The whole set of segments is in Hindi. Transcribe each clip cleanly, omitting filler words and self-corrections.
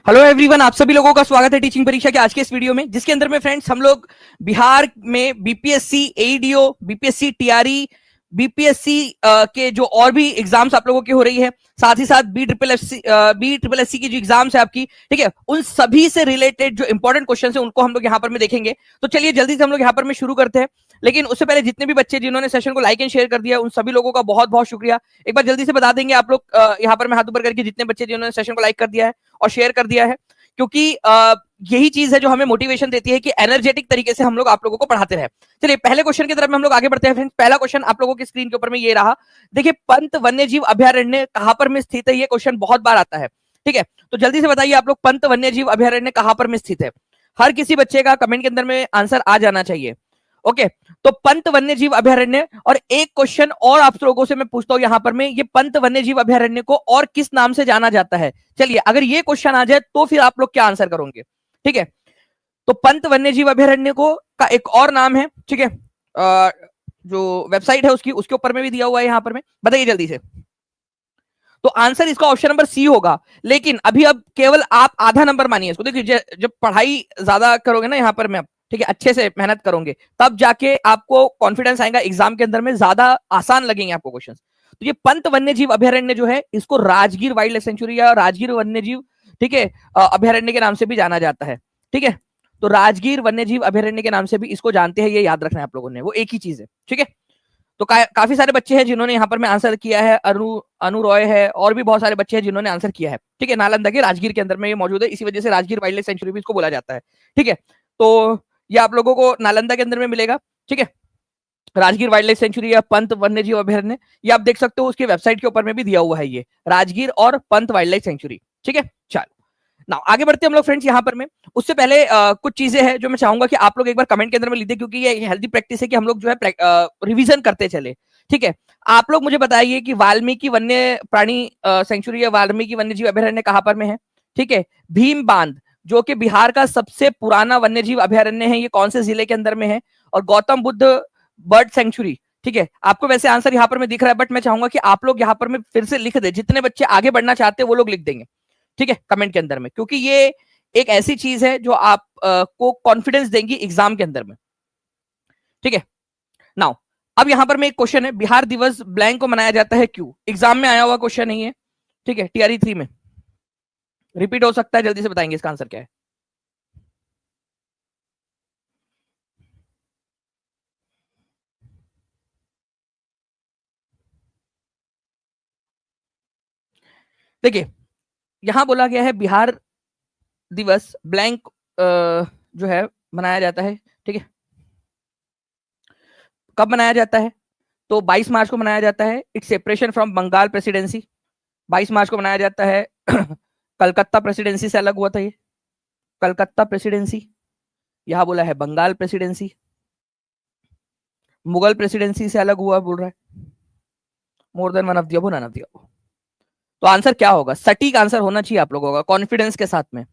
हेलो एवरीवन, आप सभी लोगों का स्वागत है टीचिंग परीक्षा के आज के इस वीडियो में, जिसके अंदर में फ्रेंड्स हम लोग बिहार में बीपीएससी एईडीओ, बीपीएससी टीआरई, बीपीएससी के जो और भी एग्जाम्स आप लोगों की हो रही है, साथ ही साथ बी ट्रिपल एस सी की जो एग्जाम्स है आपकी, ठीक है, उन सभी से रिलेटेड जो इंपॉर्टेंट क्वेश्चन है उनको हम लोग यहाँ पर में देखेंगे। तो चलिए जल्दी से हम लोग यहाँ पर में शुरू करते हैं। लेकिन उससे पहले जितने भी बच्चे जिन्होंने सेशन को लाइक एंड शेयर कर दिया, उन सभी लोगों का बहुत बहुत शुक्रिया। एक बार जल्दी से बता देंगे आप लोग यहाँ पर मैं हाथ ऊपर करके, जितने बच्चे जिन्होंने सेशन को लाइक कर दिया है और शेयर कर दिया है, क्योंकि यही चीज है जो हमें मोटिवेशन देती है कि एनर्जेटिक तरीके से हम लोग आप लोगों को पढ़ाते रहे। चलिए पहले क्वेश्चन की तरफ में हम लोग आगे बढ़ते हैं फ्रेंड्स। पहला क्वेश्चन आप लोगों की स्क्रीन के ऊपर में ये रहा। देखिए, पंत वन्यजीव अभयारण्य कहां पर में स्थित है? ये क्वेश्चन बहुत बार आता है, ठीक है। तो जल्दी से बताइए आप लोग, पंत वन्यजीव अभयारण्य कहां पर में स्थित है? हर किसी बच्चे का कमेंट के अंदर में आंसर आ जाना चाहिए। ओके, तो पंत वन्यजीव अभयारण्य। और एक क्वेश्चन और आप लोगों से मैं पूछता हूं यहां पर में, ये पंत वन्यजीव अभयारण्य को और किस नाम से जाना जाता है? चलिए, अगर ये क्वेश्चन आ जाए तो फिर आप लोग क्या आंसर करोगे? ठीक है, तो पंत वन्यजीव अभयारण्य को का एक और नाम है, ठीक है, जो वेबसाइट है उसके ऊपर में भी दिया हुआ है यहां पर में। बताइए जल्दी से। तो आंसर इसका ऑप्शन नंबर सी होगा। लेकिन अभी अब केवल आप आधा नंबर मानिए इसको। देखिए, जब पढ़ाई ज्यादा करोगे ना यहाँ पर में, ठीक है, अच्छे से मेहनत करोगे, तब जाके आपको कॉन्फिडेंस आएगा, एग्जाम के अंदर में ज्यादा आसान लगेंगे आपको क्वेश्चन। तो ये पंत वन्यजीव अभयारण्य जो है, इसको राजगीर वाइल्ड लाइफ सेंचुरी या राजगीर वन्यजीव, ठीक है, अभयारण्य के नाम से भी जाना जाता है, ठीक है। तो राजगीर वन्यजीव अभयारण्य के नाम से भी इसको जानते हैं, ये याद रखना है आप लोगों ने, वो एक ही चीज है, ठीक है। तो काफी सारे बच्चे हैं जिन्होंने यहाँ पर में आंसर किया है। अनु रॉय है, और भी बहुत सारे बच्चे हैं जिन्होंने आंसर किया है, ठीक है। नालंदा के राजगीर के अंदर में ये मौजूद है, इसी वजह से राजगीर वाइल्ड लाइफ सेंचुरी भी इसको बोला जाता है, ठीक है। तो ये आप लोगों को नालंदा के अंदर में मिलेगा, ठीक है। राजगीर वाइल्ड लाइफ सेंचुरी या पंत वन्यजीव अभयारण्य, ये आप देख सकते हो, उसकी वेबसाइट के ऊपर में भी दिया हुआ है, ये राजगीर और पंत वाइल्ड लाइफ सेंचुरी, ठीक है। चलो ना आगे बढ़ते हैं हम लोग फ्रेंड्स यहाँ पर में। उससे पहले कुछ चीजें हैं जो मैं चाहूंगा कि आप लोग एक बार कमेंट के अंदर में लिख दें, क्योंकि ये हेल्दी प्रैक्टिस है कि हम लोग जो है रिवीजन करते चले, ठीक है। आप लोग मुझे बताइए कि वाल्मीकि वन्य प्राणी सेंचुरी या वाल्मीकि वन्यजीव अभयारण्य कहां पर में है? ठीक है, भीम बांध जो कि बिहार का सबसे पुराना वन्यजीव अभयारण्य है, ये कौन से जिले के अंदर में है? और गौतम बुद्ध बर्ड सेंचुरी, ठीक है। आपको वैसे आंसर यहाँ पर में दिख रहा है, बट मैं चाहूंगा कि आप लोग यहाँ पर में फिर से लिख दे, जितने बच्चे आगे बढ़ना चाहते हैं वो लोग लिख देंगे, ठीक है, कमेंट के अंदर में, क्योंकि ये एक ऐसी चीज है जो आप को कॉन्फिडेंस देंगी एग्जाम के अंदर में, ठीक है। नाउ अब यहां पर मैं एक क्वेश्चन है, बिहार दिवस ब्लैंक को मनाया जाता है क्यों? एग्जाम में आया हुआ क्वेश्चन नहीं है, ठीक है, टीआरई 3 में रिपीट हो सकता है। जल्दी से बताएंगे इसका आंसर क्या है। देखिए, यहां बोला गया है बिहार दिवस ब्लैंक जो है मनाया जाता है, ठीक है। कब मनाया जाता है? तो 22 मार्च को मनाया जाता है। It's separation from Bengal presidency. 22 मार्च को मनाया जाता है। कलकत्ता प्रेसिडेंसी से अलग हुआ था ये, कलकत्ता प्रेसिडेंसी। यहां बोला है बंगाल प्रेसिडेंसी। मुगल प्रेसिडेंसी से अलग हुआ बोल रहा है। मोर देन वन ऑफ दिया, नन ऑफ दिया। तो आंसर क्या होगा? सटीक आंसर होना चाहिए आप लोगों का, कॉन्फिडेंस के साथ में।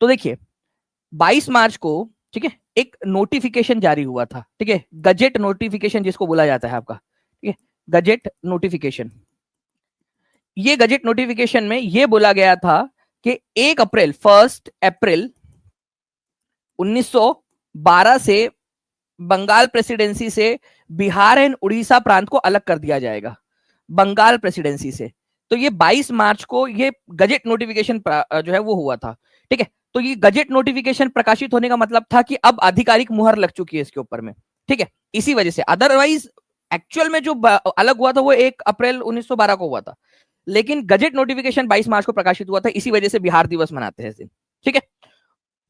तो देखिए, 22 मार्च को, ठीक है, एक नोटिफिकेशन जारी हुआ था, ठीक है, गजेट नोटिफिकेशन जिसको बोला जाता है आपका, ठीक है, गजेट नोटिफिकेशन। ये गजेट नोटिफिकेशन में ये बोला गया था कि 1 अप्रैल 1912 से बंगाल प्रेसिडेंसी से बिहार एंड उड़ीसा प्रांत को अलग कर दिया जाएगा, बंगाल प्रेसिडेंसी से। तो ये 22 मार्च को ये गजेट नोटिफिकेशन जो है वो हुआ था, ठीक है। तो ये गजेट नोटिफिकेशन प्रकाशित होने का मतलब था कि अब आधिकारिक मुहर लग चुकी है इसके ऊपर में, ठीक है, इसी वजह से। अदरवाइज एक्चुअल में जो अलग हुआ था वो 1 अप्रैल 1912 को हुआ था, लेकिन गजेट नोटिफिकेशन 22 मार्च को प्रकाशित हुआ था, इसी वजह से बिहार दिवस मनाते हैं इस दिन, ठीक है।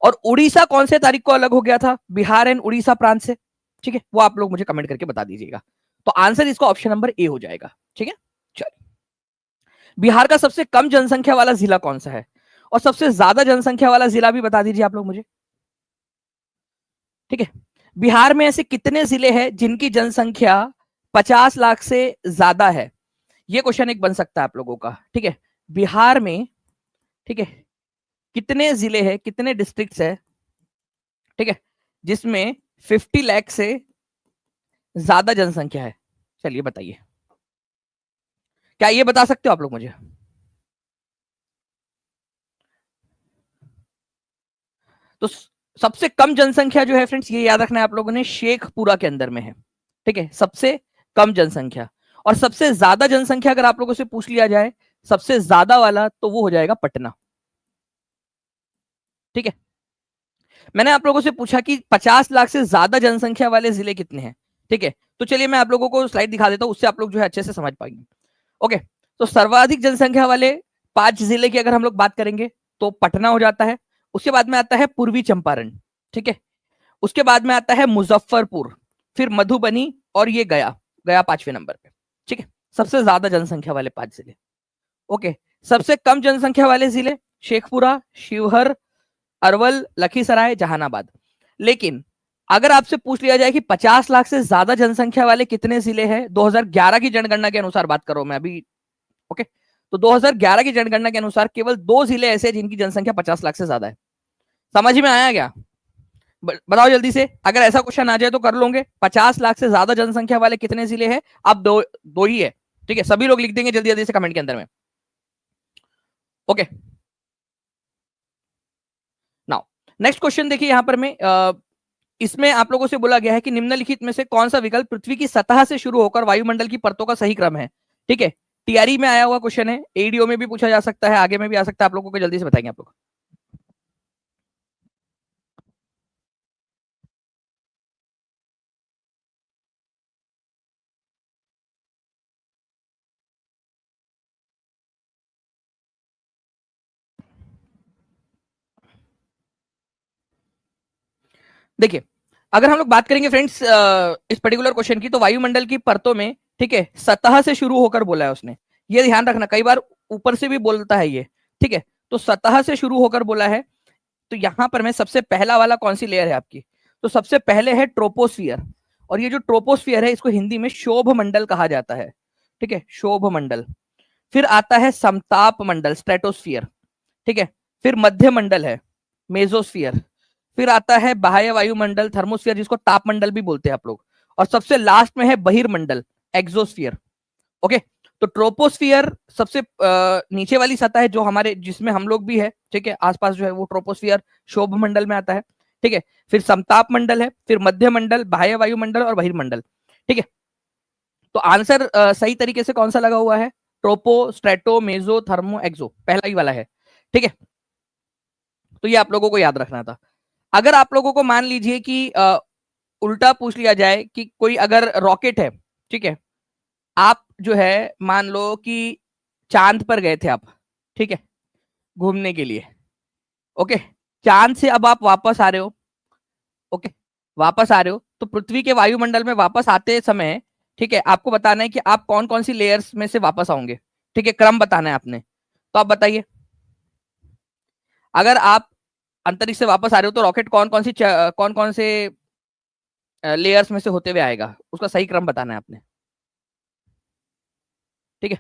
और उड़ीसा कौन से तारीख को अलग हो गया था बिहार एंड उड़ीसा प्रांत से? ठीक है, वो आप लोग मुझे कमेंट करके बता दीजिएगा। तो आंसर इसका ऑप्शन नंबर ए हो जाएगा, ठीक है। चलिए, बिहार का सबसे कम जनसंख्या वाला जिला कौन सा है? और सबसे ज्यादा जनसंख्या वाला जिला भी बता दीजिए आप लोग मुझे, ठीक है। बिहार में ऐसे कितने जिले हैं जिनकी जनसंख्या 50 लाख से ज्यादा है? ये क्वेश्चन एक बन सकता है आप लोगों का, ठीक है। बिहार में, ठीक है, कितने जिले हैं, कितने डिस्ट्रिक्ट्स है, ठीक है, जिसमें 50 लाख से ज्यादा जनसंख्या है? चलिए बताइए, क्या ये बता सकते हो आप लोग मुझे? तो सबसे कम जनसंख्या जो है फ्रेंड्स, ये याद रखना है आप लोगों ने, शेखपुरा के अंदर में है। ठीक है, सबसे कम जनसंख्या। और सबसे ज्यादा जनसंख्या अगर आप लोगों से पूछ लिया जाए, सबसे ज्यादा वाला, तो वो हो जाएगा पटना। ठीक है, मैंने आप लोगों से पूछा कि 50 लाख से ज्यादा जनसंख्या वाले जिले कितने हैं। ठीक है, तो चलिए मैं आप लोगों को स्लाइड दिखा देता हूं, उससे आप लोग जो है अच्छे से समझ पाएंगे। ओके, तो सर्वाधिक जनसंख्या वाले 5 जिले की अगर हम लोग बात करेंगे, तो पटना हो जाता है। उसके बाद में आता है पूर्वी चंपारण। ठीक है, उसके बाद में आता है मुजफ्फरपुर, फिर मधुबनी, और ये गया। गया 5वें नंबर पे। ठीक है, सबसे ज्यादा जनसंख्या वाले 5 जिले। ओके, सबसे कम जनसंख्या वाले जिले शेखपुरा, शिवहर, अरवल, लखीसराय, जहानाबाद। लेकिन अगर आपसे पूछ लिया जाए कि 50 लाख से ज्यादा जनसंख्या वाले कितने जिले हैं, 2011 की जनगणना के अनुसार बात करो मैं अभी। ओके, तो 2011 की जनगणना के अनुसार केवल 2 जिले ऐसे हैं जिनकी जनसंख्या 50 लाख से ज्यादा है। समझ में आया क्या? बताओ जल्दी से, अगर ऐसा क्वेश्चन आ जाए तो कर लोगे। 50 लाख से ज्यादा जनसंख्या वाले कितने जिले हैं? अब दो दो ही है। ठीक है, सभी लोग लिख देंगे जल्दी जल्दी से कमेंट के अंदर में। ओके, नाउ नेक्स्ट क्वेश्चन देखिए यहां पर मैं, इसमें आप लोगों से बोला गया है कि निम्नलिखित में से कौन सा विकल्प पृथ्वी की सतह से शुरू होकर वायुमंडल की परतों का सही क्रम है। ठीक है, टीआरई में आया हुआ क्वेश्चन है, एडीओ में भी पूछा जा सकता है, आगे में भी आ सकता है, आप लोगों को जल्दी से बताएंगे आप लोग। देखिए, अगर हम लोग बात करेंगे फ्रेंड्स इस पर्टिकुलर क्वेश्चन की, तो वायुमंडल की परतों में, ठीक है, सतह से शुरू होकर बोला है उसने। ये ध्यान रखना, कई बार ऊपर से भी बोलता है ये। ठीक है, तो सतह से शुरू होकर बोला है। तो यहां पर मैं सबसे पहला वाला कौन सी लेयर है आपकी, तो सबसे पहले है ट्रोपोस्फियर। और ये जो ट्रोपोस्फियर है, इसको हिंदी में शोभ मंडल कहा जाता है। ठीक है, शोभ मंडल। फिर आता है समताप मंडल, स्ट्रेटोस्फियर। ठीक है, फिर मध्य मंडल है, मेजोस्फियर। फिर आता है बाह्य वायुमंडल, थर्मोस्फियर, जिसको तापमंडल भी बोलते हैं आप लोग। और सबसे लास्ट में है बहिर्मंडल, एक्सोस्फियर। ओके, तो ट्रोपोस्फियर सबसे नीचे वाली सतह है, जो हमारे जिसमें हम लोग भी है। ठीक है, आसपास जो है वो ट्रोपोस्फियर शोभ मंडल में आता है। ठीक है, फिर समताप मंडल है, फिर मध्य मंडल, बाह्य वायुमंडल और बहिर्मंडल। ठीक है, तो आंसर सही तरीके से कौन सा लगा हुआ है? ट्रोपो, स्ट्रेटो, मेजो, थर्मो, एक्सो, पहला ही वाला है। ठीक है, तो ये आप लोगों को याद रखना था। अगर आप लोगों को मान लीजिए कि उल्टा पूछ लिया जाए कि कोई अगर रॉकेट है, ठीक है, आप जो है मान लो कि चांद पर गए थे आप, ठीक है, घूमने के लिए। ओके, चांद से अब आप वापस आ रहे हो। ओके, वापस आ रहे हो, तो पृथ्वी के वायुमंडल में वापस आते समय, ठीक है, आपको बताना है कि आप कौन कौन सी लेयर्स में से वापस आओगे। ठीक है, क्रम बताना है आपने। तो आप बताइए, अगर आप अंतरिक्ष से वापस आ रहे हो, तो रॉकेट कौन कौन से लेयर्स में से होते हुए आएगा, उसका सही क्रम बताना है आपने। ठीक है,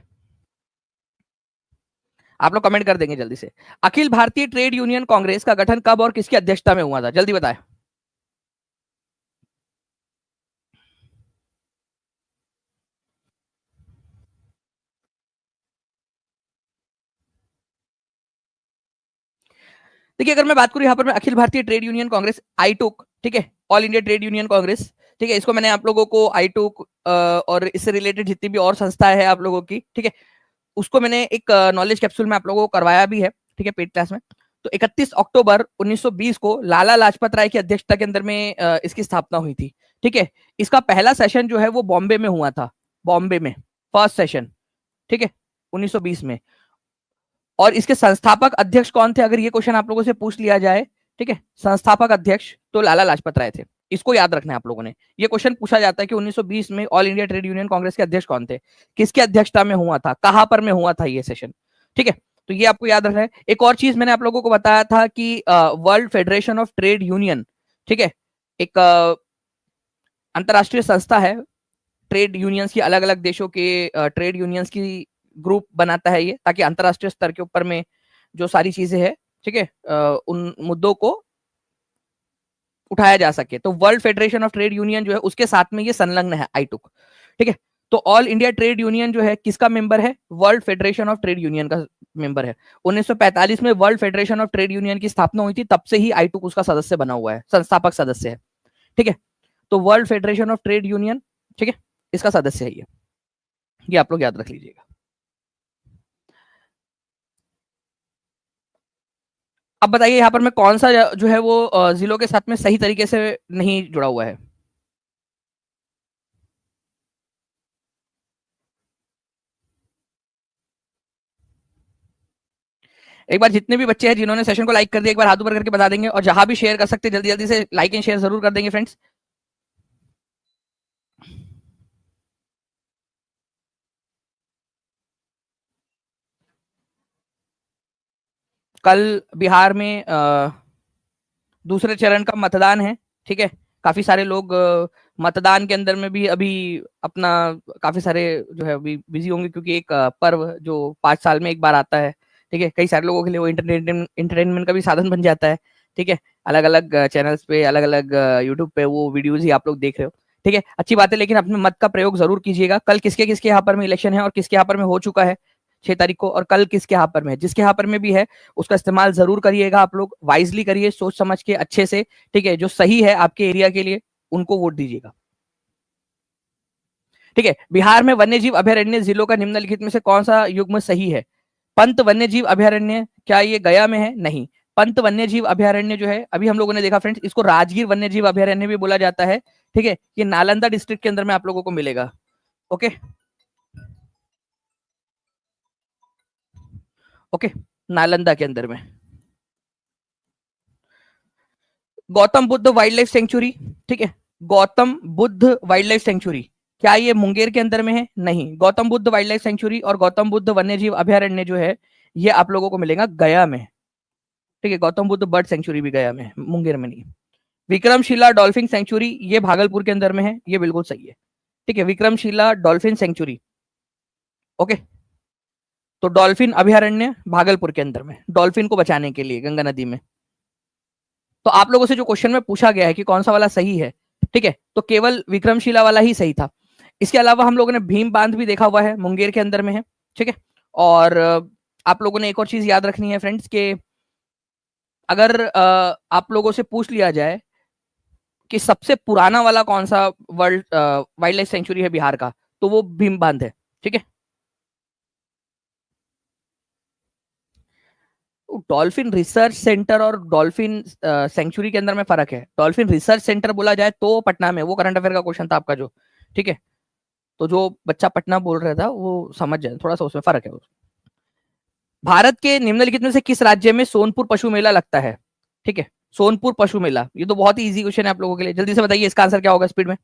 आप लोग कमेंट कर देंगे जल्दी से। अखिल भारतीय ट्रेड यूनियन कांग्रेस का गठन कब और किसकी अध्यक्षता में हुआ था, जल्दी बताएं। देखिए, अगर मैं बात करूं यहाँ पर मैं अखिल भारतीय ट्रेड यूनियन कांग्रेस, आईटूक, ठीक है, all India trade union Congress. ठीक है, इसको मैंने आप लोगों को आईटूक और इससे रिलेटेड जितनी भी और संस्थाएं हैं आप लोगों की, ठीक है, उसको मैंने एक नॉलेज कैप्सूल में आप लोगों को करवाया भी है। ठीक है, पेड क्लास में। तो 31 अक्टूबर 1920 को लाला लाजपत राय की अध्यक्षता के अंदर में इसकी स्थापना हुई थी। ठीक है, इसका पहला सेशन जो है वो बॉम्बे में हुआ था, बॉम्बे में फर्स्ट सेशन। ठीक है, 1920 में। और इसके संस्थापक अध्यक्ष कौन थे, अगर ये क्वेश्चन आप लोगों से पूछ लिया जाए, ठीक है, संस्थापक अध्यक्ष तो लाला लाजपत राय थे। इसको याद रखना है आप लोगों ने। ये क्वेश्चन पूछा जाता है कि 1920 में all India trade union Congress के अध्यक्ष कौन थे, किसकी अध्यक्षता में हुआ था, कहां पर में हुआ था ये सेशन। ठीक है, तो ये आपको याद रखना है। एक और चीज मैंने आप लोगों को बताया था कि world federation of trade union, ठीक है, एक अंतरराष्ट्रीय संस्था है, ट्रेड यूनियंस की, अलग अलग देशों के ट्रेड यूनियंस की ग्रुप बनाता है ये, ताकि अंतरराष्ट्रीय स्तर के ऊपर में जो सारी चीजें हैं, ठीक है, उन मुद्दों को उठाया जा सके। तो world federation of trade union जो है उसके साथ में ये संलग्न है, आईटुक। ठीक है, तो ऑल इंडिया ट्रेड यूनियन जो है किसका मेंबर है, world federation of trade union का मेंबर है। 1945 में world federation of trade union की स्थापना हुई थी, तब से ही आईटूक उसका सदस्य बना हुआ है, संस्थापक सदस्य है। ठीक है, तो world federation of trade union, ठीक है, इसका सदस्य है ये आप लोग याद रख लीजिएगा। अब बताइए यहाँ पर मैं कौन सा जो है वो जिलों के साथ में सही तरीके से नहीं जुड़ा हुआ है। एक बार जितने भी बच्चे हैं जिन्होंने सेशन को लाइक कर दिया, एक बार हाथ ऊपर करके बता देंगे, और जहां भी शेयर कर सकते हैं जल्दी जल्दी से लाइक एंड शेयर जरूर कर देंगे फ्रेंड्स। कल बिहार में दूसरे चरण का मतदान है। ठीक है, काफी सारे लोग मतदान के अंदर में भी अभी अपना काफी सारे जो है अभी बिजी होंगे, क्योंकि एक पर्व जो 5 साल में एक बार आता है। ठीक है, कई सारे लोगों के लिए वो इंटरटेनमेंट का भी साधन बन जाता है। ठीक है, अलग अलग चैनल्स पे, अलग अलग यूट्यूब पे वो वीडियोज ही आप लोग देख रहे हो। ठीक है, अच्छी बात है, लेकिन अपने मत का प्रयोग जरूर कीजिएगा। कल किसके किसके यहाँ पर में इलेक्शन है और किसके यहाँ पर में हो चुका है 6 तारीख को, और कल किसके यहाँ पर में है, जिसके यहाँ पर में भी है उसका इस्तेमाल जरूर करिएगा। आप लोग वाइजली करिए, सोच समझ के अच्छे से। ठीक है, जो सही है आपके एरिया के लिए उनको वोट दीजिएगा। ठीक है, बिहार में वन्यजीव अभयारण्य जिलों का निम्नलिखित में से कौन सा युग्म सही है? पंत वन्यजीव अभयारण्य, क्या ये गया में है? नहीं। पंत वन्यजीव अभयारण्य जो है, अभी हम लोगों ने देखा फ्रेंड्स, इसको राजगीर वन्यजीव अभयारण्य भी बोला जाता है। ठीक है, ये नालंदा डिस्ट्रिक्ट के अंदर में आप लोगों को मिलेगा। ओके ओके, नालंदा के अंदर में। Gautam Buddha wild life sanctuary, ठीक है, Gautam Buddha wild life sanctuary, क्या ये मुंगेर के अंदर में है? नहीं। Gautam Buddha wild life sanctuary और गौतम बुद्ध वन्यजीव अभयारण्य जो है ये आप लोगों को मिलेगा गया में। ठीक है, गौतम बुद्ध बर्ड सेंचुरी भी गया में, मुंगेर में नहीं। विक्रमशिला डॉल्फिन सेंचुरी ये भागलपुर के अंदर में है, ये बिल्कुल सही है। ठीक है, विक्रमशिला डॉल्फिन सेंचुरी। ओके, तो डॉल्फिन अभयारण्य भागलपुर के अंदर में, डॉल्फिन को बचाने के लिए गंगा नदी में। तो आप लोगों से जो क्वेश्चन में पूछा गया है कि कौन सा वाला सही है, ठीक है, तो केवल विक्रमशिला वाला ही सही था। इसके अलावा हम लोगों ने भीम बांध भी देखा हुआ है, मुंगेर के अंदर में है। ठीक है, और आप लोगों ने एक और चीज याद रखनी है फ्रेंड्स के अगर आप लोगों से पूछ लिया जाए कि सबसे पुराना वाला कौन सा वर्ल्ड वाइल्ड लाइफ सेंचुरी है बिहार का, तो वो भीम बांध है। ठीक है, डॉल्फिन रिसर्च सेंटर और डॉल्फिन सेंचुरी के अंदर में फर्क है। डॉल्फिन रिसर्च सेंटर बोला जाए तो पटना में, वो करंट अफेयर का क्वेश्चन था आपका जो। ठीक है, तो जो बच्चा पटना बोल रहा था वो समझ जाए, थोड़ा सा उसमें फर्क है। भारत के निम्नलिखित में से किस राज्य में सोनपुर पशु मेला लगता है? ठीक है, सोनपुर पशु मेला, ये तो बहुत ही इजी क्वेश्चन है आप लोगों के लिए, जल्दी से बताइए इसका आंसर क्या होगा स्पीड में।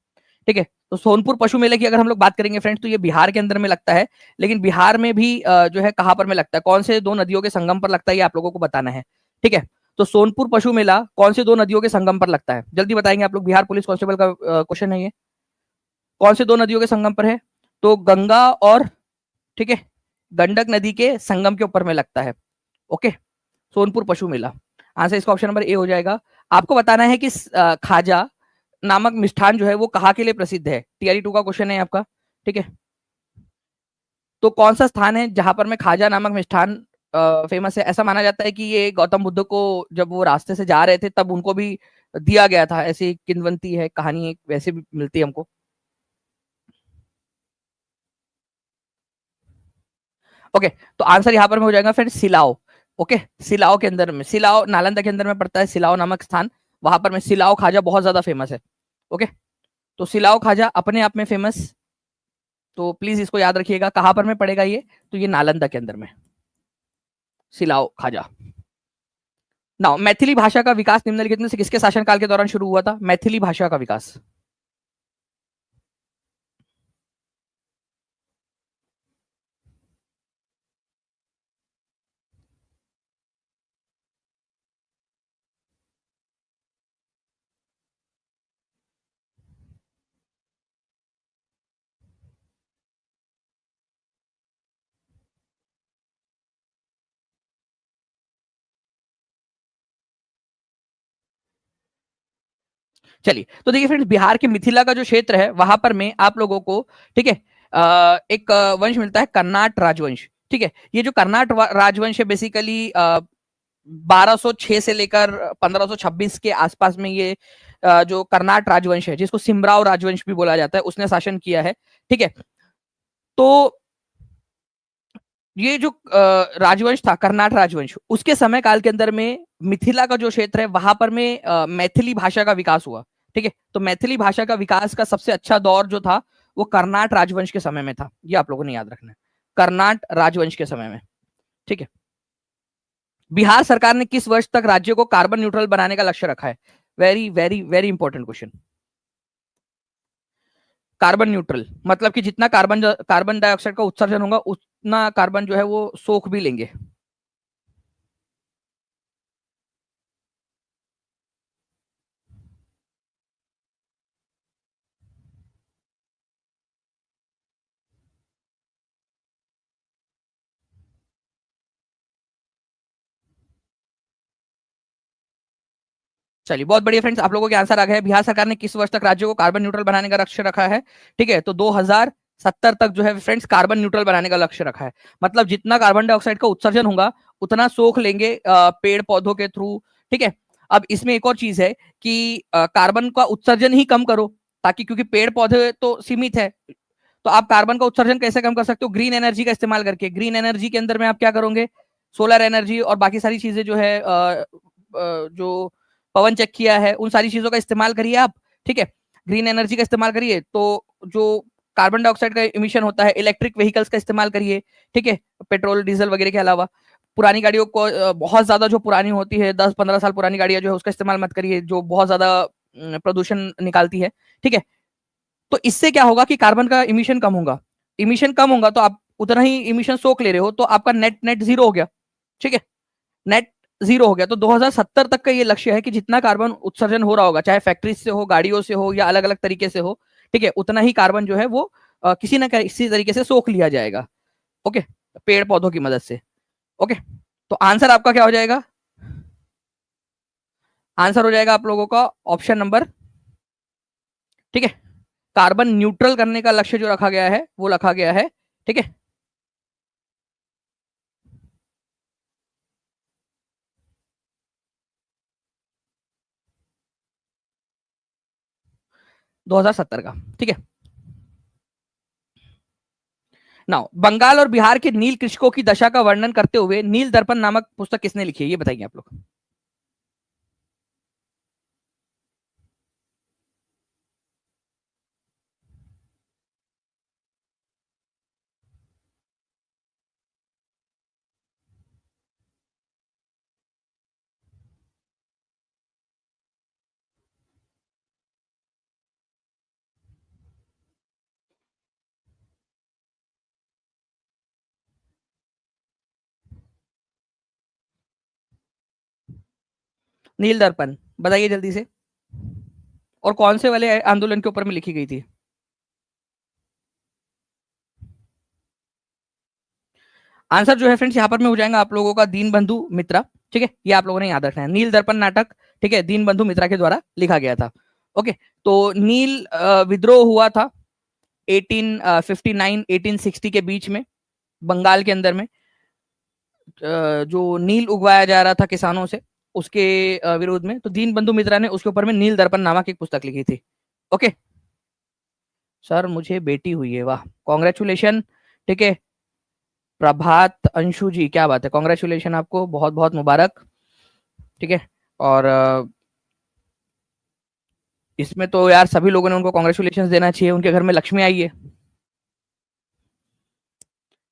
ठीक है, तो सोनपुर पशु मेले की अगर हम लोग बात करेंगे फ्रेंड्स, तो ये बिहार के अंदर में लगता है। लेकिन बिहार में भी जो है कहां पर में लगता है, कौन से दो नदियों के संगम पर लगता है, ये आप लोगों को बताना है। ठीक है, तो सोनपुर पशु मेला कौन से दो नदियों के संगम पर लगता है, जल्दी बताएंगे आप लोग। बिहार पुलिस कांस्टेबल का क्वेश्चन है ये, कौन से दो नदियों के संगम पर है? तो गंगा और, ठीक है, गंडक नदी के संगम के ऊपर में लगता है। ओके, सोनपुर पशु मेला, आंसर इसका ऑप्शन नंबर ए हो जाएगा। आपको बताना है कि खाजा नामक मिष्ठान जो है वो कहाँ के लिए प्रसिद्ध है, टीआरई 2 का क्वेश्चन है आपका। ठीक है, तो कौन सा स्थान है जहां पर में खाजा नामक मिष्ठान फेमस है? ऐसा माना जाता है कि ये गौतम बुद्ध को जब वो रास्ते से जा रहे थे तब उनको भी दिया गया था, ऐसी किंवदंती है, कहानी एक वैसे भी मिलती है हमको। ओके, तो आंसर यहाँ पर में हो जाएगा फ्रेंड सिलाओ। ओके, सिलाओ के अंदर में, सिलाओ नालंदा के अंदर में पड़ता है, सिलाओ नामक स्थान, वहां पर में सिलाओ खाजा बहुत ज्यादा फेमस है। ओके, तो सिलाओ खाजा अपने आप में फेमस, तो प्लीज इसको याद रखिएगा। कहां पर में पड़ेगा ये? तो ये नालंदा के अंदर में, सिलाओ खाजा। नाउ मैथिली भाषा का विकास निम्नलिखित में से किसके शासनकाल के दौरान शुरू हुआ था? मैथिली भाषा का विकास, चलिए तो देखिए फ्रेंड्स, बिहार के मिथिला का जो क्षेत्र है वहां पर में आप लोगों को, ठीक है, एक वंश मिलता है कर्नाट राजवंश। ठीक है, ये जो कर्नाट राजवंश है बेसिकली 1206 से लेकर 1526 के आसपास में ये जो कर्नाट राजवंश है, जिसको सिमराव राजवंश भी बोला जाता है, उसने शासन किया है। ठीक है, तो ये जो राजवंश था कर्नाट राजवंश, उसके समय काल के अंदर में मिथिला का जो क्षेत्र है वहां पर में मैथिली भाषा का विकास हुआ। ठीक है, तो मैथिली भाषा का विकास का सबसे अच्छा दौर जो था वो कर्नाट राजवंश के समय में था। ये आप लोगों ने याद रखना है, कर्नाट राजवंश के समय में। ठीक है, बिहार सरकार ने किस वर्ष तक राज्य को कार्बन न्यूट्रल बनाने का लक्ष्य रखा है? Very very very important question. Carbon neutral मतलब कि जितना कार्बन डाइऑक्साइड का उत्सर्जन होगा उतना कार्बन जो है वो सोख भी लेंगे। चलिए बहुत बढ़िया फ्रेंड्स, आप लोगों के आंसर आ गए। बिहार सरकार ने किस वर्ष तक राज्य को कार्बन न्यूट्रल बनाने का लक्ष्य रखा है? ठीक है, तो 2070 तक जो है फ्रेंड्स कार्बन न्यूट्रल बनाने का लक्ष्य रखा है। मतलब जितना कार्बन डाइऑक्साइड का उत्सर्जन होगा उतना सोख लेंगे पेड़ पौधों के थ्रू। ठीक है, अब इसमें एक और चीज है कि कार्बन का उत्सर्जन ही कम करो, ताकि क्योंकि पेड़ पौधे तो सीमित है, तो आप कार्बन का उत्सर्जन कैसे कम कर सकते हो? ग्रीन एनर्जी का इस्तेमाल करके। ग्रीन एनर्जी के अंदर में आप क्या करोगे? सोलर एनर्जी और बाकी सारी चीजें जो है जो पवन चक्कियां है उन सारी चीजों का इस्तेमाल करिए आप। ठीक है, ग्रीन एनर्जी का इस्तेमाल करिए, तो जो कार्बन डाइऑक्साइड का इमिशन होता है, इलेक्ट्रिक व्हीकल्स का इस्तेमाल करिए। ठीक है, पेट्रोल डीजल वगैरह के अलावा पुरानी गाड़ियों को बहुत ज्यादा जो पुरानी होती है 10-15 साल पुरानी गाड़ियां जो है उसका इस्तेमाल मत करिए, जो बहुत ज्यादा प्रदूषण निकालती है। ठीक है, तो इससे क्या होगा कि कार्बन का इमिशन कम होगा। इमिशन कम होगा तो आप उतना ही इमिशन सोख ले रहे हो, तो आपका नेट नेट जीरो हो गया। ठीक है, नेट जीरो हो गया। तो 2070 तक का ये लक्ष्य है कि जितना कार्बन उत्सर्जन हो रहा होगा, चाहे फैक्ट्री से हो, गाड़ियों से हो या अलग अलग तरीके से हो, ठीक है, उतना ही कार्बन जो है वो किसी ना किसी तरीके से सोख लिया जाएगा। ओके, पेड़ पौधों की मदद से। ओके, तो आंसर आपका क्या हो जाएगा? आंसर हो जाएगा आप लोगों का ऑप्शन नंबर। ठीक है, कार्बन न्यूट्रल करने का लक्ष्य जो रखा गया है वो रखा गया है। ठीक है, 2070 का। ठीक है, नाउ बंगाल और बिहार के नील कृषकों की दशा का वर्णन करते हुए नील दर्पण नामक पुस्तक किसने लिखी है? ये बताइए आप लोग। नील दर्पण बताइए जल्दी से, और कौन से वाले आंदोलन के ऊपर में लिखी गई थी? आंसर जो है फ्रेंड्स यहाँ पर में हो जाएगा आप लोगों का दीन बंधु मित्रा। ठीक है, ये आप लोगों ने याद रखना है, नील दर्पण नाटक। ठीक है, दीन बंधु मित्रा के द्वारा लिखा गया था। ओके, तो नील विद्रोह हुआ था 1859 1860 के बीच में बंगाल के अंदर में। जो नील उगवाया जा रहा था किसानों से, उसके विरोध में, तो दीन बंधु मित्रा ने उसके ऊपर में नील दर्पण नामक एक पुस्तक लिखी थी। ओके सर, मुझे बेटी हुई है, वाह, कॉन्ग्रेचुलेशन। ठीक है, प्रभात अंशु जी, क्या बात है, कॉन्ग्रेचुलेशन आपको, बहुत बहुत मुबारक। ठीक है, और इसमें तो यार सभी लोगों ने उनको कॉन्ग्रेचुलेशन देना चाहिए, उनके घर में लक्ष्मी आई है।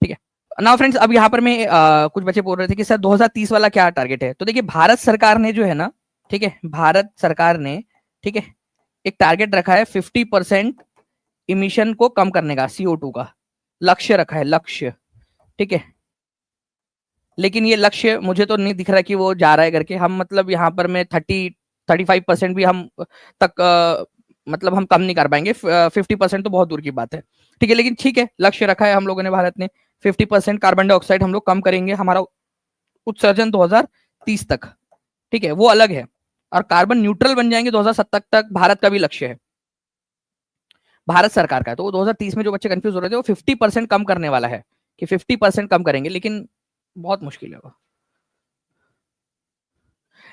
ठीक है, नाउ फ्रेंड्स, अब यहाँ पर मैं कुछ बच्चे बोल रहे थे कि सर 2030 वाला क्या टारगेट है? तो देखिए भारत सरकार ने जो है ना, ठीक है, भारत सरकार ने, ठीक है, एक टारगेट रखा है 50% इमिशन को कम करने का, CO2 का लक्ष्य रखा है, लक्ष्य। ठीक है, लेकिन ये लक्ष्य मुझे तो नहीं दिख रहा कि वो जा रहा है करके। हम मतलब यहाँ पर में 35% भी हम तक मतलब हम कम नहीं कर पाएंगे। 50% तो बहुत दूर की बात है। ठीक है, लेकिन ठीक है, लक्ष्य रखा है हम लोगों ने, भारत ने 50% कार्बन डाइऑक्साइड हम लोग कम करेंगे, हमारा उत्सर्जन 2030 तक। ठीक है, वो अलग है, और कार्बन न्यूट्रल बन जाएंगे 2070 तक, भारत का भी लक्ष्य है, भारत सरकार का। तो 2030 में जो बच्चे कंफ्यूज हो रहे थे वो 50% कम करने वाला है, कि 50% कम करेंगे, लेकिन बहुत मुश्किल है वो।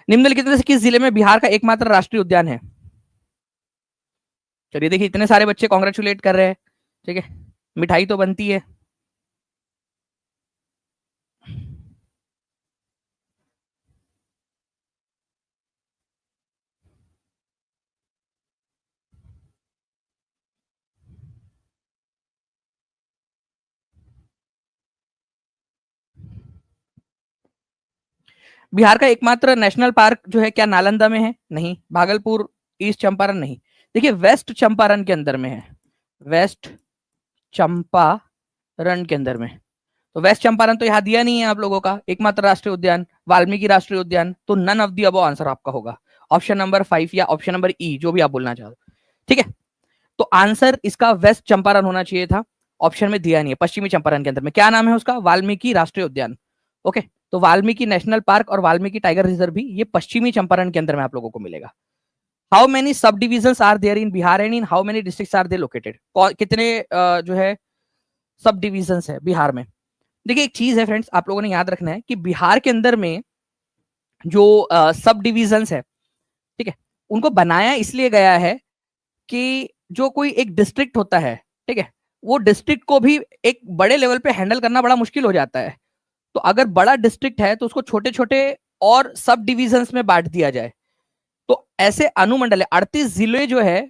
निम्नलिखित में से किस जिले में बिहार का एकमात्र राष्ट्रीय उद्यान है? चलिए देखिए, इतने सारे बच्चे कॉन्ग्रेचुलेट कर रहे हैं, ठीक है, मिठाई तो बनती है। बिहार का एकमात्र नेशनल पार्क जो है क्या नालंदा में है? नहीं। भागलपुर, ईस्ट चंपारण, नहीं। देखिए वेस्ट चंपारण के अंदर में है, वेस्ट चंपारण के अंदर में। तो वेस्ट चंपारण तो यहाँ दिया नहीं है आप लोगों का एकमात्र राष्ट्रीय उद्यान, वाल्मीकि राष्ट्रीय उद्यान, तो none of the above answer आपका होगा ऑप्शन नंबर 5 या ऑप्शन नंबर ई, जो भी आप बोलना चाहो, ठीक है। तो आंसर इसका वेस्ट चंपारण होना चाहिए था, ऑप्शन में दिया नहीं है। पश्चिमी चंपारण के अंदर में क्या नाम है उसका? वाल्मीकि राष्ट्रीय उद्यान। ओके, तो वाल्मीकि नेशनल पार्क और वाल्मीकि टाइगर रिजर्व भी ये पश्चिमी चंपारण के अंदर में आप लोगों को मिलेगा। How many subdivision are there in Bihar and in how many district are they located? कितने जो है सब डिविजन है बिहार में? देखिए एक चीज है फ्रेंड्स, आप लोगों ने याद रखना है कि बिहार के अंदर में जो सब डिविजन है, ठीक है, उनको बनाया इसलिए गया है कि जो कोई एक डिस्ट्रिक्ट होता है, ठीक है, वो डिस्ट्रिक्ट को भी एक बड़े लेवल पे हैंडल करना बड़ा मुश्किल हो जाता है। तो अगर बड़ा डिस्ट्रिक्ट है तो उसको छोटे छोटे और सब डिविजन्स में बांट दिया जाए। तो ऐसे अनुमंडल है, 38 जिले जो है,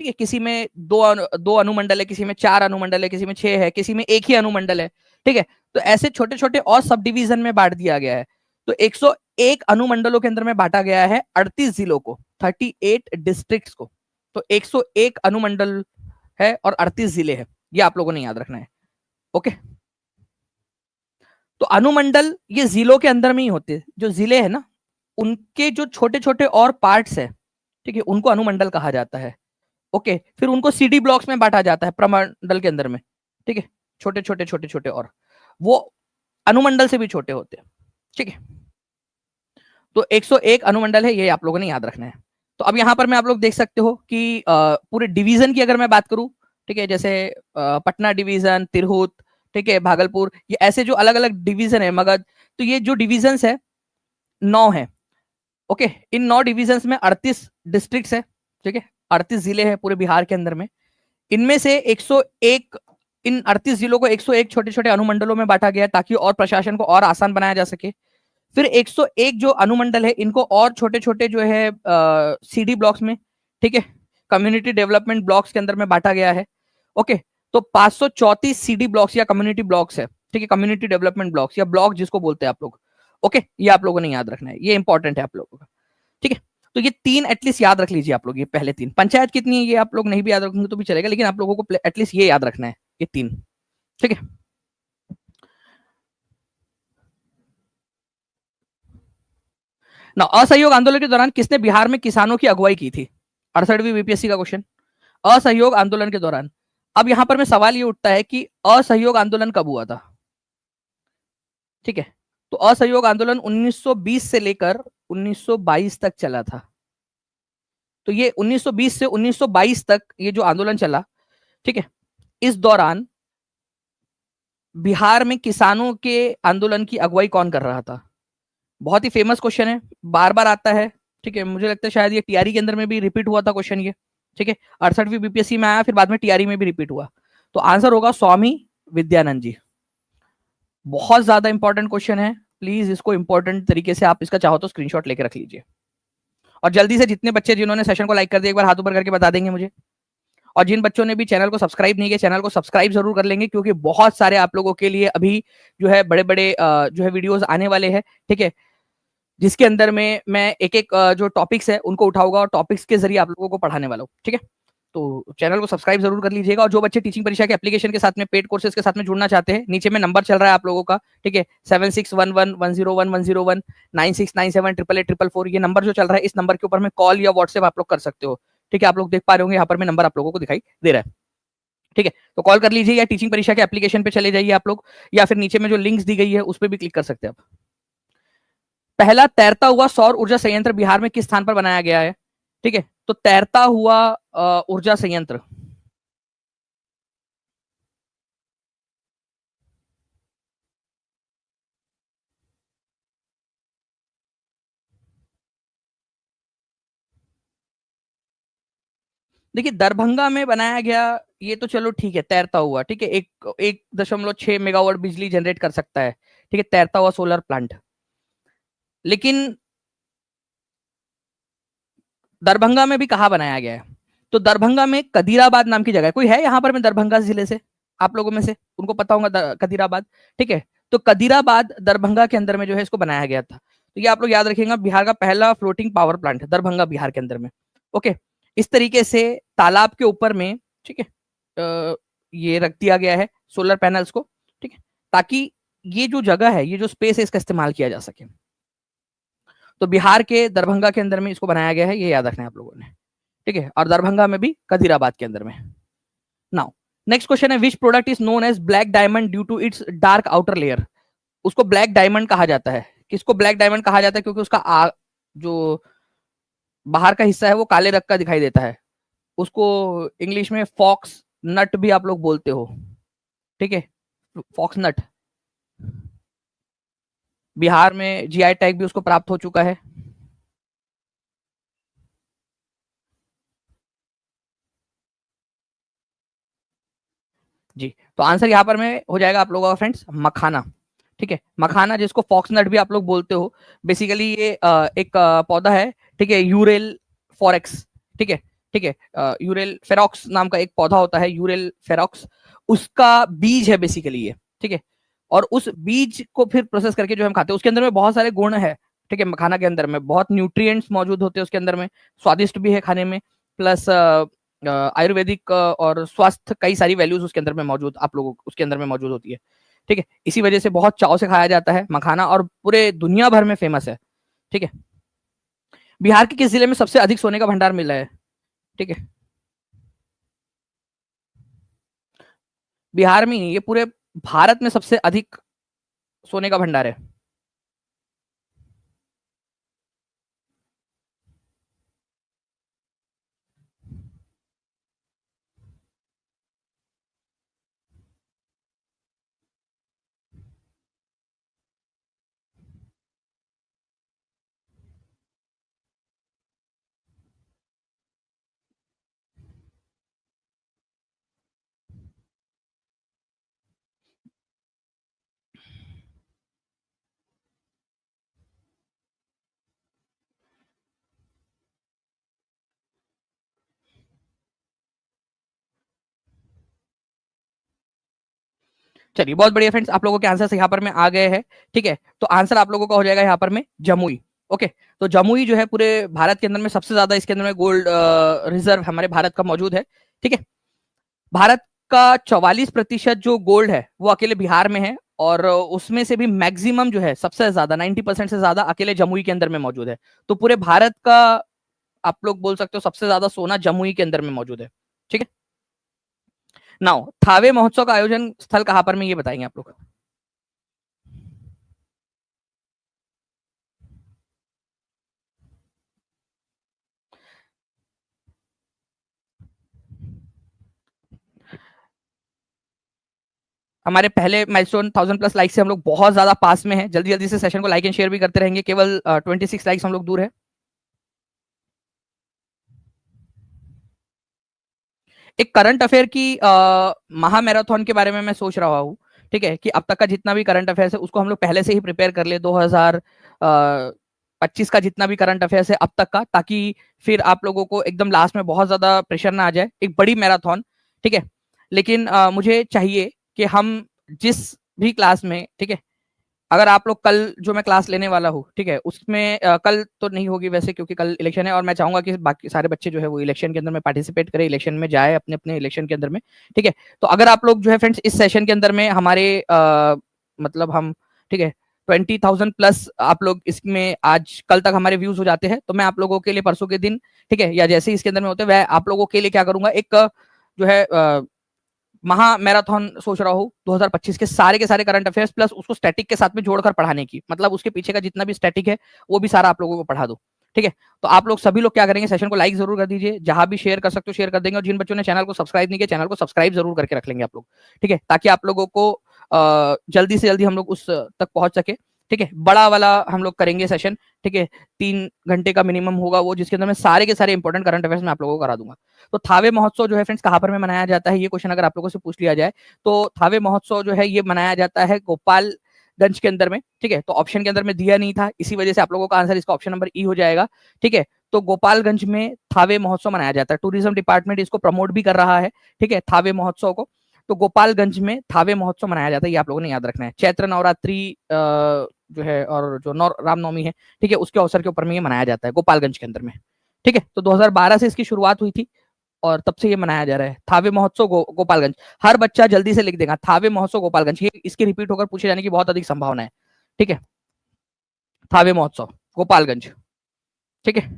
ठीक है, किसी में दो अनुमंडल है, किसी में 4 अनुमंडल है, किसी में 6 है, किसी में एक ही अनुमंडल है, ठीक है। तो ऐसे छोटे छोटे और सब डिवीजन में बांट दिया गया है। तो 101 अनुमंडलों के अंदर में बांटा गया है 38 जिलों को, 38 डिस्ट्रिक्ट्स को। तो 101 अनुमंडल है और 38 जिले हैं, ये आप लोगों ने याद रखना है। ओके, तो अनुमंडल ये जिलों के अंदर में ही होते हैं, जो जिले हैं ना उनके जो छोटे छोटे और पार्ट्स है, ठीक है, उनको अनुमंडल कहा जाता है। ओके, फिर उनको सीडी ब्लॉक्स में बांटा जाता है प्रमंडल के अंदर में, ठीक है, छोटे छोटे छोटे छोटे, और वो अनुमंडल से भी छोटे होते हैं, ठीक है। तो 101 अनुमंडल है, ये आप लोगों ने याद रखना है। तो अब यहां पर मैं आप लोग देख सकते हो कि पूरे डिवीजन की अगर मैं बात करूं, ठीक है, जैसे पटना डिवीजन, तिरहुत, ठीक है, भागलपुर, ये ऐसे जो अलग अलग डिवीजन है, मगध, तो ये जो डिवीजन है 9 है। ओके, इन 9 डिविजन में 38 डिस्ट्रिक्ट है, ठीक है, 38 जिले हैं पूरे बिहार के अंदर में। इनमें से 101, इन 38 जिलों को 101 छोटे छोटे अनुमंडलों में बांटा गया ताकि और प्रशासन को और आसान बनाया जा सके। फिर 101 जो अनुमंडल है इनको और छोटे छोटे जो है सीडी ब्लॉक्स में, ठीक है, कम्युनिटी डेवलपमेंट ब्लॉक्स के अंदर में बांटा गया है। ओके, तो 534 सीडी ब्लॉक्स या कम्युनिटी ब्लॉक्स है, ठीक है, कम्युनिटी डेवलपमेंट ब्लॉक्स या ब्लॉक जिसको बोलते हैं आप लोग। ओके, ये आप लोगों ने याद रखना है, ये इंपॉर्टेंट है आप लोगों का, ठीक है। तो ये 3 एटलीस्ट याद रख लीजिए आप लोग, ये पहले 3। पंचायत कितनी है ये आप लोग नहीं भी याद रखेंगे तो भी चलेगा, लेकिन आप लोगों को एटलीस्ट ये याद रखना है, ये 3, ठीक है। ना असहयोग आंदोलन के दौरान किसने बिहार में किसानों की अगुवाई की थी? 68वीं बीपीएससी का क्वेश्चन, असहयोग आंदोलन के दौरान। अब यहां पर में सवाल ये उठता है कि असहयोग आंदोलन कब हुआ था, ठीक है। तो असहयोग आंदोलन 1920 से लेकर 1922 तक चला था। तो ये 1920 से 1922 तक ये जो आंदोलन चला, ठीक है, इस दौरान बिहार में किसानों के आंदोलन की अगुवाई कौन कर रहा था? बहुत ही फेमस क्वेश्चन है, बार बार आता है, ठीक है, मुझे लगता है शायद ये टीआरई के अंदर में भी रिपीट हुआ था क्वेश्चन ये, ठीक है, 68वीं बीपीएससी में आया, फिर बाद में टीआरई में भी रिपीट हुआ। तो आंसर होगा स्वामी विद्यानंद जी। बहुत ज्यादा इंपॉर्टेंट क्वेश्चन है, प्लीज इसको इंपॉर्टेंट तरीके से आप इसका चाहो तो स्क्रीनशॉट लेके रख लीजिए। और जल्दी से जितने बच्चे जिन्होंने सेशन को लाइक कर दिया एक बार हाथ ऊपर करके बता देंगे मुझे। और जिन बच्चों ने भी चैनल को सब्सक्राइब नहीं किया, चैनल को सब्सक्राइब जरूर कर लेंगे, क्योंकि बहुत सारे आप लोगों के लिए अभी जो है बड़े बड़े जो है वीडियोस आने वाले हैं, ठीक है, जिसके अंदर में मैं एक एक जो टॉपिक्स है उनको उठाऊंगा और टॉपिक्स के जरिए आप लोगों को पढ़ाने वाला हूँ, ठीक है। तो चैनल को सब्सक्राइब जरूर कर लीजिएगा। और जो बच्चे टीचिंग परीक्षा के एप्लीकेशन के साथ में पेड कोर्सेज के साथ में जुड़ना चाहते हैं, नीचे में नंबर चल रहा है आप लोगों का, ठीक है, 7611101101, 9697888844, ये नंबर जो चल रहा है, इस नंबर के ऊपर में कॉल या व्हाट्सएप आप लोग कर सकते हो, ठीक है। आप लोग देख पा रहे होंगे यहाँ पर में नंबर आप लोगों को दिखाई दे रहा है, ठीक है। तो कॉल कर लीजिए या टीचिंग परीक्षा के एप्लीकेशन पे चले जाइए आप लोग, या फिर नीचे में जो लिंक्स दी गई है उस पर भी क्लिक कर सकते हैं आप। पहला तैरता हुआ सौर ऊर्जा संयंत्र बिहार में किस स्थान पर बनाया गया है? ठीक है, तो तैरता हुआ ऊर्जा संयंत्र देखिए दरभंगा में बनाया गया, ये तो चलो ठीक है, तैरता हुआ, ठीक है, 1.6 मेगावाट बिजली जनरेट कर सकता है, ठीक है, तैरता हुआ सोलर प्लांट। लेकिन दरभंगा में भी कहाँ बनाया गया है? तो दरभंगा में कदीराबाद नाम की जगह है। कोई है यहाँ पर में दरभंगा जिले से, आप लोगों में से उनको पता होगा कदीराबाद, ठीक है। तो कदीराबाद दरभंगा के अंदर में जो है इसको बनाया गया था। तो ये आप लोग याद रखिएगा, बिहार का पहला फ्लोटिंग पावर प्लांट है दरभंगा, बिहार के अंदर में। ओके, इस तरीके से तालाब के ऊपर में, ठीक है, ये रख दिया गया है सोलर पैनल्स को, ठीक है, ताकि ये जो जगह है, ये जो स्पेस है, इसका इस्तेमाल किया जा सके। तो बिहार के दरभंगा के अंदर में इसको बनाया गया है, ये याद रखना है आप लोगों ने, ठीक है, और दरभंगा में भी कदीराबाद के अंदर में। नाउ नेक्स्ट क्वेश्चन है, which product is known as black diamond due to its dark outer layer? उसको ब्लैक डायमंड कहा जाता है। किसको ब्लैक डायमंड कहा जाता है? क्योंकि उसका जो बाहर का हिस्सा है वो काले रंग का दिखाई देता है। उसको इंग्लिश में फॉक्स नट भी आप लोग बोलते हो, ठीक है, फॉक्स नट। बिहार में जीआई टैग भी उसको प्राप्त हो चुका है। जी, तो आंसर यहाँ पर में हो जाएगा आप लोगों का फ्रेंड्स मखाना, ठीक है, मखाना, जिसको फॉक्सनट भी आप लोग बोलते हो। बेसिकली ये एक पौधा है, ठीक है, यूरेल फॉरेक्स, ठीक है, ठीक है, यूरेल फेरोक्स नाम का एक पौधा होता है, यूरेल फेरोक्स, उसका बीज है बेसिकली ये, ठीक है। और उस बीज को फिर प्रोसेस करके जो हम खाते हैं, उसके अंदर में बहुत सारे गुण है, ठीक है, मखाना के अंदर में बहुत न्यूट्रिएंट्स मौजूद होते हैं उसके अंदर में, स्वादिष्ट भी है खाने में, प्लस आयुर्वेदिक और स्वास्थ्य, कई सारी वैल्यूज उसके अंदर में मौजूद, आप लोगों उसके अंदर में मौजूद होती है, ठीक है। इसी वजह से बहुत चाव से खाया जाता है मखाना, और पूरे दुनिया भर में फेमस है, ठीक है। बिहार के किस जिले में सबसे अधिक सोने का भंडार मिला है? ठीक है, बिहार में नहीं, ये पूरे भारत में सबसे अधिक सोने का भंडार है। चलिए, बहुत बढ़िया फ्रेंड्स, आप लोगों के आंसर यहाँ पर में आ गए हैं, ठीक है। तो आंसर आप लोगों का हो जाएगा यहाँ पर में जमुई। ओके, तो जमुई जो है पूरे भारत के अंदर में सबसे ज्यादा, इसके अंदर में गोल्ड रिजर्व हमारे भारत का मौजूद है, ठीक है। भारत का 44% जो गोल्ड है वो अकेले बिहार में है, और उसमें से भी मैक्सिमम जो है सबसे ज्यादा 90% से ज्यादा अकेले जमुई के अंदर में मौजूद है। तो पूरे भारत का आप लोग बोल सकते हो सबसे ज्यादा सोना जमुई के अंदर में मौजूद है, ठीक है। नाउ थावे महोत्सव का आयोजन स्थल कहां पर में, ये बताएंगे आप लोग। हमारे पहले माइलस्टोन 1000+ लाइक से हम लोग बहुत ज्यादा पास में हैं। जल्दी जल्दी से सेशन को लाइक एंड शेयर भी करते रहेंगे, केवल 26 लाइक्स हम लोग दूर है। एक करंट अफेयर की महा मैराथन के बारे में मैं सोच रहा हूँ, ठीक है, कि अब तक का जितना भी करंट अफेयर्स है उसको हम लोग पहले से ही प्रिपेयर कर ले, 2025 का जितना भी करंट अफेयर्स है अब तक का, ताकि फिर आप लोगों को एकदम लास्ट में बहुत ज्यादा प्रेशर ना आ जाए। एक बड़ी मैराथन, ठीक है, लेकिन मुझे चाहिए कि हम जिस भी क्लास में, ठीक है, अगर आप लोग कल जो मैं क्लास लेने वाला हूँ, ठीक है, उसमें कल तो नहीं होगी वैसे क्योंकि कल इलेक्शन है, और मैं चाहूंगा कि बाकी सारे बच्चे जो है वो इलेक्शन के अंदर में पार्टिसिपेट करें, इलेक्शन में जाए अपने अपने इलेक्शन के अंदर में, ठीक है। तो अगर आप लोग जो है फ्रेंड्स इस सेशन के अंदर में हमारे मतलब हम, ठीक है, 20,000+ आप लोग इसमें आज कल तक हमारे व्यूज हो जाते हैं, तो मैं आप लोगों के लिए परसों के दिन, ठीक है, या जैसे ही इसके अंदर में होते हैं, वह आप लोगों के लिए क्या करूंगा, एक जो है महा मैराथन सोच रहा हूँ 2025 के सारे करंट अफेयर्स प्लस उसको स्टैटिक के साथ में जोड़कर पढ़ाने की, मतलब उसके पीछे का जितना भी स्टैटिक है वो भी सारा आप लोगों को पढ़ा दो, ठीक है। तो आप लोग सभी लोग क्या करेंगे, सेशन को लाइक जरूर कर दीजिए, जहां भी शेयर कर सकते हो शेयर कर देंगे, और जिन बच्चों ने चैनल को सब्सक्राइब नहीं किया चैनल को सब्सक्राइब जरूर करके रख लेंगे आप लोग, ठीक है, ताकि आप लोगों को जल्दी से जल्दी हम लोग उस तक पहुंच सके, ठीक है, बड़ा वाला हम लोग करेंगे सेशन, ठीक है, 3 घंटे का मिनिमम होगा वो, जिसके अंदर मैं सारे के सारे इंपॉर्टेंट करंट अफेयर्स में आप लोगों को करा दूंगा। तो थावे महोत्सव जो है फ्रेंड्स कहाँ पर में मनाया जाता है, ये क्वेश्चन अगर आप लोगों से पूछ लिया जाए तो थावे महोत्सव जो है ये मनाया जाता है गोपालगंज के अंदर में, ठीक है। तो ऑप्शन के अंदर में दिया नहीं था, इसी वजह से आप लोगों का आंसर इसका ऑप्शन नंबर ई हो जाएगा, ठीक है। तो गोपालगंज में थावे महोत्सव मनाया जाता है, टूरिज्म डिपार्टमेंट इसको प्रमोट भी कर रहा है, ठीक है, थावे महोत्सव को। तो गोपालगंज में थावे महोत्सव मनाया जाता है, ये आप लोगों ने याद रखना है। चैत्र नवरात्रि जो है और जो रामनवमी है, ठीक है, उसके अवसर के ऊपर में ये मनाया जाता है गोपालगंज के अंदर में, ठीक है। तो 2012 से इसकी शुरुआत हुई थी और तब से ये मनाया जा रहा है थावे महोत्सव गोपालगंज। हर बच्चा जल्दी से लिख देगा थावे महोत्सव गोपालगंज, ये इसके रिपीट होकर पूछे जाने की बहुत अधिक संभावना है, ठीक है। थावे महोत्सव गोपालगंज, ठीक है।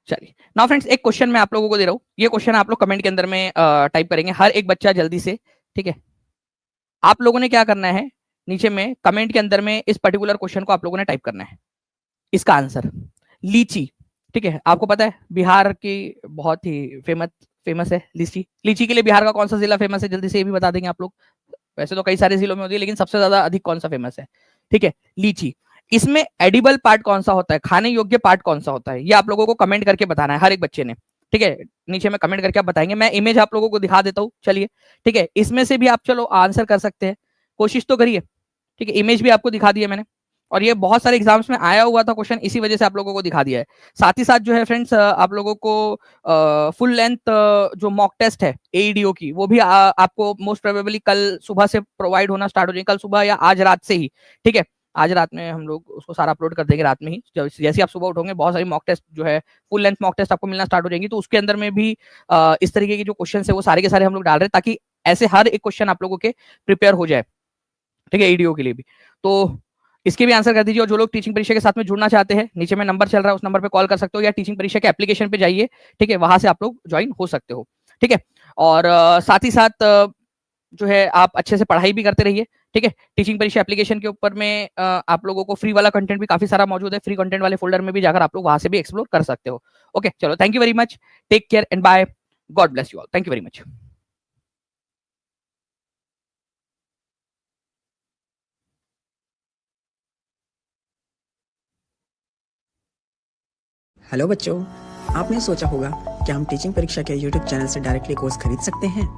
चलिए नाउ फ्रेंड्स, एक क्वेश्चन मैं आप लोगों को दे रहा हूं, ये क्वेश्चन आप लोग कमेंट के अंदर में टाइप करेंगे, हर एक बच्चा जल्दी से, ठीक है। आप लोगों ने क्या करना है, नीचे में कमेंट के अंदर में इस पर्टिकुलर क्वेश्चन को आप लोगों ने टाइप करना है, इसका आंसर लीची, ठीक है। आपको पता है बिहार की बहुत ही फेमस है लीची। लीची के लिए बिहार का कौन सा जिला फेमस है, जल्दी से ये भी बता देंगे आप लोग। वैसे तो कई सारे जिलों में होती है, लेकिन सबसे ज्यादा अधिक कौन सा फेमस है, ठीक है, लीची। इसमें एडिबल पार्ट कौन सा होता है, खाने योग्य पार्ट कौन सा होता है, ये आप लोगों को कमेंट करके बताना है, हर एक बच्चे ने, ठीक है। नीचे में कमेंट करके आप बताएंगे, मैं इमेज आप लोगों को दिखा देता हूँ, चलिए, ठीक है। इसमें से भी आप चलो आंसर कर सकते हैं, कोशिश तो करिए, ठीक है। इमेज भी आपको दिखा दी है मैंने, और ये बहुत सारे एग्जाम्स में आया हुआ था क्वेश्चन, इसी वजह से आप लोगों को दिखा दिया है। साथ ही साथ जो है फ्रेंड्स, आप लोगों को फुल लेंथ जो मॉक टेस्ट है एईडीओ की, वो भी आपको मोस्ट प्रोबेबली कल सुबह से प्रोवाइड होना स्टार्ट हो जाएगी, कल सुबह या आज रात से ही, ठीक है। आज रात में हम लोग उसको सारा अपलोड कर देंगे, रात में ही जैसे आप सुबह उठोगे बहुत सारी मॉक टेस्ट जो है फुल लेंथ मॉक टेस्ट आपको मिलना स्टार्ट हो जाएंगी। तो उसके अंदर में भी इस तरीके के जो क्वेश्चन है वो सारे के सारे हम लोग डाल रहे हैं, ताकि ऐसे हर एक क्वेश्चन आप लोगों के प्रिपेयर हो जाए, ठीक है, ईडीओ के लिए भी। तो इसके भी आंसर कर दीजिए, और जो लोग टीचिंग परीक्षा के साथ में जुड़ना चाहते हैं, नीचे में नंबर चल रहा है, उस नंबर पे कॉल कर सकते हो, या टीचिंग परीक्षा के एप्लीकेशन पे जाइए, ठीक है, वहां से आप लोग ज्वाइन हो सकते हो, ठीक है। और साथ ही साथ जो है आप अच्छे से पढ़ाई भी करते रहिए, ठीक है। टीचिंग परीक्षा एप्लीकेशन के ऊपर में आप लोगों को फ्री वाला कंटेंट भी काफी सारा मौजूद है, फ्री कंटेंट वाले फोल्डर में भी जाकर आप लोग वहां से भी एक्सप्लोर कर सकते हो। ओके, चलो, thank you very much, take care and bye, God bless you all, thank you very much. Hello बच्चों, आपने सोचा होगा कि हम टीचिंग परीक्षा के यूट्यूब चैनल से डायरेक्टली कोर्स खरीद सकते हैं।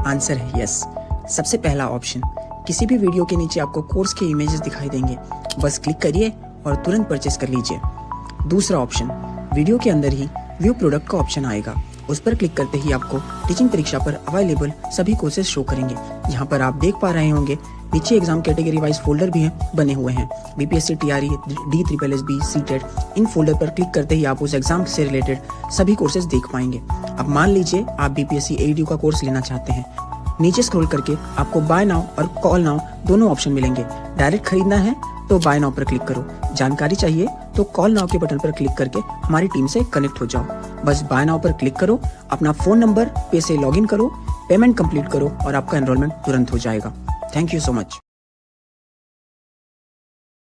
आंसर है यस। सबसे पहला ऑप्शन, किसी भी वीडियो के नीचे आपको कोर्स के इमेजेस दिखाई देंगे, बस क्लिक करिए और तुरंत परचेस कर लीजिए। दूसरा ऑप्शन, वीडियो के अंदर ही व्यू प्रोडक्ट का ऑप्शन आएगा, उस पर क्लिक करते ही आपको टीचिंग परीक्षा पर अवेलेबल सभी कोर्सेज शो करेंगे। यहाँ पर आप देख पा रहे होंगे नीचे एग्जाम कैटेगरी वाइज फोल्डर भी हैं बने हुए हैं, BPSC, TRE, DSSB, CTET. In folder पर क्लिक करते ही आप उस एग्जाम से रिलेटेड सभी कोर्सेज देख पाएंगे। अब मान लीजिए आप बीपीएससी एईडीओ का कोर्स लेना चाहते हैं, नीचे स्क्रॉल करके आपको बाय नाउ और कॉल नाउ दोनों ऑप्शन मिलेंगे। डायरेक्ट खरीदना है तो बाय नाउ पर क्लिक करो, जानकारी चाहिए तो कॉल नाउ के बटन पर क्लिक करके हमारी टीम से कनेक्ट हो जाओ। बस बाय नाउ पर क्लिक करो, अपना फोन नंबर पे से लॉगिन करो, पेमेंट कंप्लीट करो और आपका एनरोलमेंट तुरंत हो जाएगा। Thank you so much.